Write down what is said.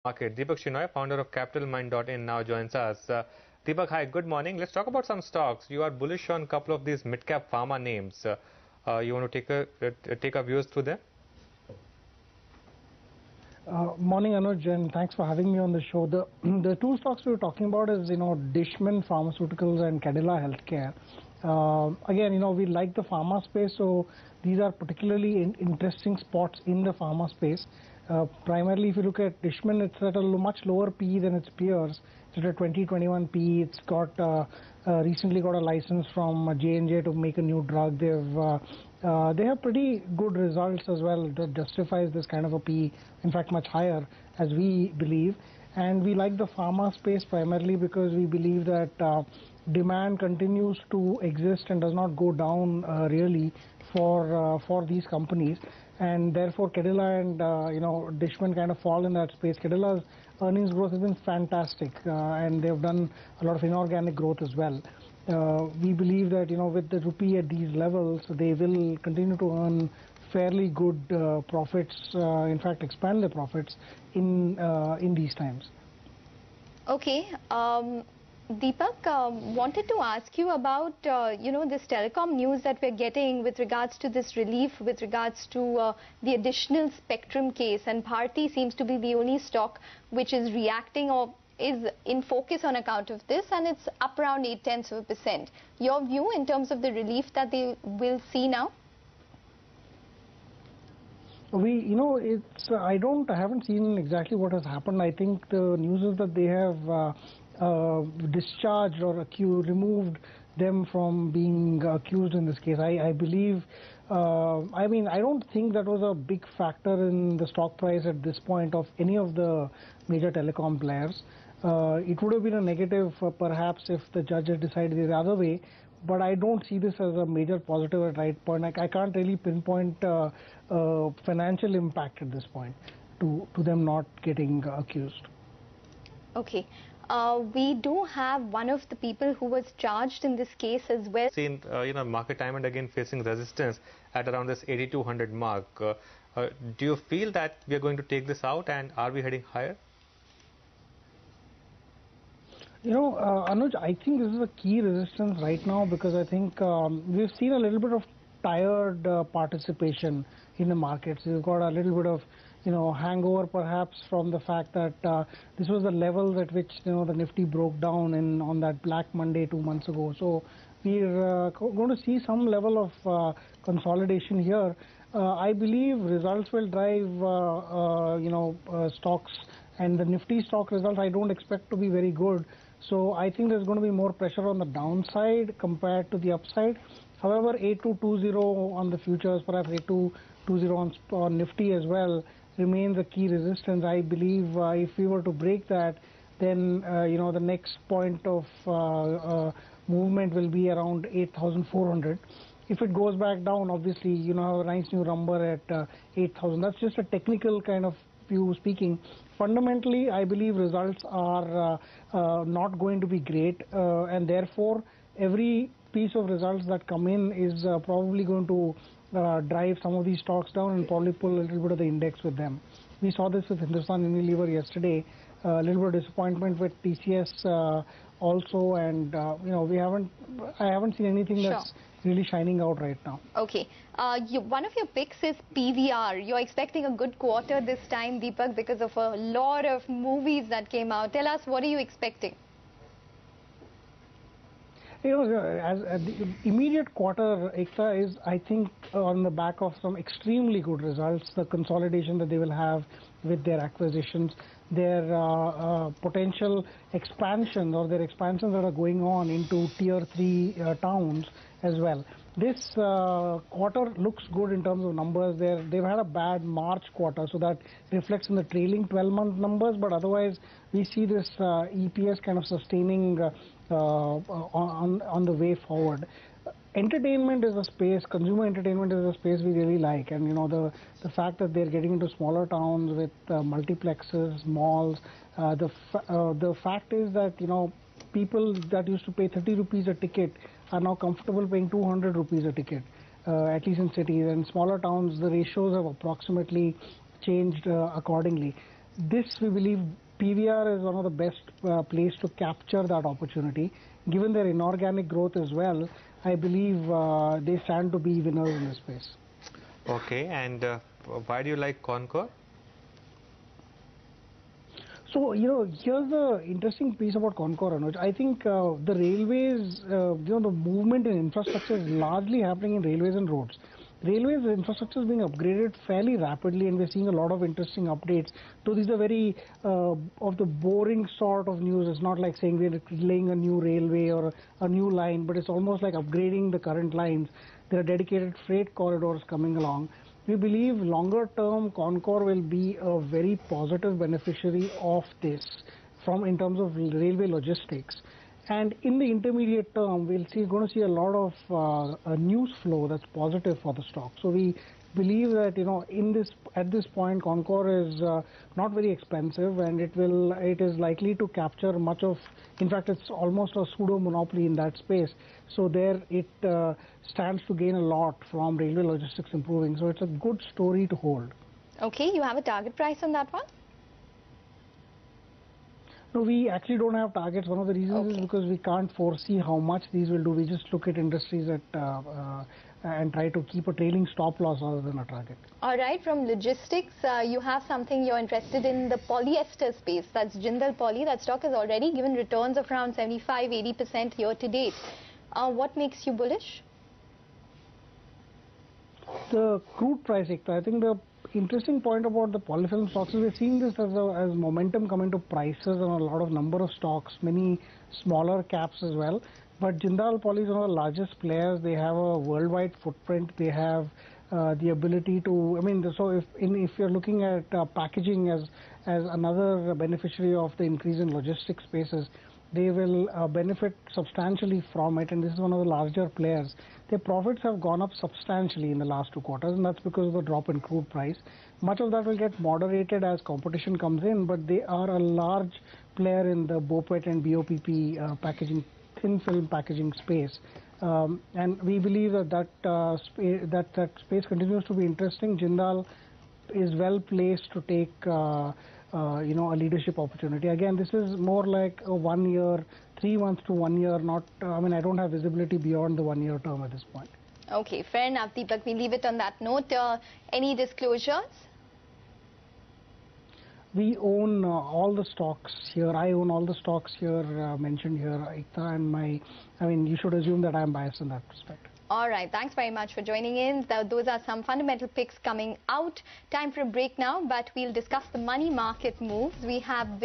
Market. Deepak Shenoy, founder of capitalmind.in, now joins us. Deepak, hi, good morning. Let's talk about some stocks. You are bullish on a couple of these mid-cap pharma names. You want to take our viewers through them? Morning, Anuj, and thanks for having me on the show. The two stocks we were talking about is, Dishman Pharmaceuticals and Cadila Healthcare. Again, we like the pharma space, so these are particularly interesting spots in the pharma space. Primarily, if you look at Dishman, it's at a much lower PE than its peers. It's at a 2021 PE. It's got recently got a license from J&J to make a new drug. They have pretty good results as well that justifies this kind of a PE, in fact much higher as we believe. And we like the pharma space primarily because we believe that demand continues to exist and does not go down really for these companies, and therefore Cadila and Dishman kind of fall in that space. Cadilla's earnings growth has been fantastic, and they've done a lot of inorganic growth as well. We believe that with the rupee at these levels, they will continue to earn fairly good profits. In fact, expand their profits in these times. Okay. Deepak, wanted to ask you about this telecom news that we're getting with regards to this relief, with regards to the additional spectrum case, and Bharti seems to be the only stock which is reacting or is in focus on account of this, and it's up around 0.8%. Your view in terms of the relief that they will see now? I haven't seen exactly what has happened. I think the news is that they have discharged or removed them from being accused in this case. I believe, I don't think that was a big factor in the stock price at this point of any of the major telecom players. It would have been a negative perhaps if the judge had decided the other way, but I don't see this as a major positive at right point. I can't really pinpoint financial impact at this point to them not getting accused. Okay. We do have one of the people who was charged in this case as well. Seen, market time and again facing resistance at around this 8,200 mark. Do you feel that we are going to take this out, and are we heading higher? Anuj, I think this is a key resistance right now because I think we've seen a little bit of tired participation in the markets. We've got a little bit of hangover perhaps from the fact that this was the levels at which the Nifty broke down on that Black Monday 2 months ago. So we're going to see some level of consolidation here. I believe results will drive stocks, and the Nifty stock results I don't expect to be very good. So I think there's going to be more pressure on the downside compared to the upside. However, 8220 on the futures, perhaps 8220 on Nifty as well, remains a key resistance. I believe if we were to break that, then the next point of movement will be around 8,400. If it goes back down, obviously have a nice new number at 8,000. That's just a technical kind of view speaking. Fundamentally, I believe results are not going to be great, and therefore every piece of results that come in is probably going to drive some of these stocks down and probably pull a little bit of the index with them. We saw this with Hindustan Unilever yesterday. A little bit of disappointment with TCS also, and I haven't seen anything that's really shining out right now. Okay. One of your picks is PVR. You're expecting a good quarter this time, Deepak, because of a lot of movies that came out. Tell us, what are you expecting? As the immediate quarter, Ekta is, I think, on the back of some extremely good results, the consolidation that they will have with their acquisitions, their potential expansion or their expansions that are going on into tier 3 towns as well. This quarter looks good in terms of numbers. They've had a bad March quarter, so that reflects in the trailing 12-month numbers, but otherwise we see this EPS kind of sustaining on the way forward. Entertainment is a space, consumer entertainment is a space we really like, and the fact that they're getting into smaller towns with multiplexes, malls, the fact is that people that used to pay 30 rupees a ticket are now comfortable paying 200 rupees a ticket, at least in cities. And smaller towns, the ratios have approximately changed accordingly. this, we believe, PVR is one of the best place to capture that opportunity. Given their inorganic growth as well, I believe they stand to be winners in this space. Okay, and why do you like Concor? So, here's the interesting piece about Concor, Anuj. I think the railways, the movement in infrastructure is largely happening in railways and roads. Railways infrastructure is being upgraded fairly rapidly, and we're seeing a lot of interesting updates. So these are very of the boring sort of news. It's not like saying we're laying a new railway or a new line, but it's almost like upgrading the current lines. There are dedicated freight corridors coming along. We believe longer term Concor will be a very positive beneficiary of this in terms of railway logistics. And in the intermediate term, going to see a lot of news flow that's positive for the stock. So we believe that at this point, Concor is not very expensive, and it is likely to capture much of. In fact, it's almost a pseudo monopoly in that space. So there it stands to gain a lot from railway logistics improving. So it's a good story to hold. Okay, you have a target price on that one? No, we actually don't have targets. One of the reasons is because we can't foresee how much these will do. We just look at industries and try to keep a trailing stop loss rather than a target. All right, from logistics, you have something you're interested in, the polyester space. That's Jindal Poly. That stock has already given returns of around 75–80% year to date. What makes you bullish? The crude price sector. I think the interesting point about the polyfilm stocks is we're seeing this as momentum come into prices on a lot of number of stocks, many smaller caps as well. But Jindal Poly is one of the largest players. They have a worldwide footprint. They have the ability to. So if you're looking at packaging as another beneficiary of the increase in logistics spaces, they will benefit substantially from it, and this is one of the larger players. Their profits have gone up substantially in the last 2 quarters, and that's because of the drop in crude price. Much of that will get moderated as competition comes in, but they are a large player in the BOPET and BOPP packaging, thin film packaging space. And we believe that space continues to be interesting. Jindal is well placed to take a leadership opportunity. Again, this is more like a 1 year, 3 months to 1 year. Not, I don't have visibility beyond the 1 year term at this point. Okay, fair enough, Deepak. We leave it on that note. Any disclosures? We own all the stocks here. I own all the stocks here mentioned here, Ekta, and you should assume that I am biased in that respect. All right, thanks very much for joining in. Those are some fundamental picks coming out. Time for a break now, but we'll discuss the money market moves. We have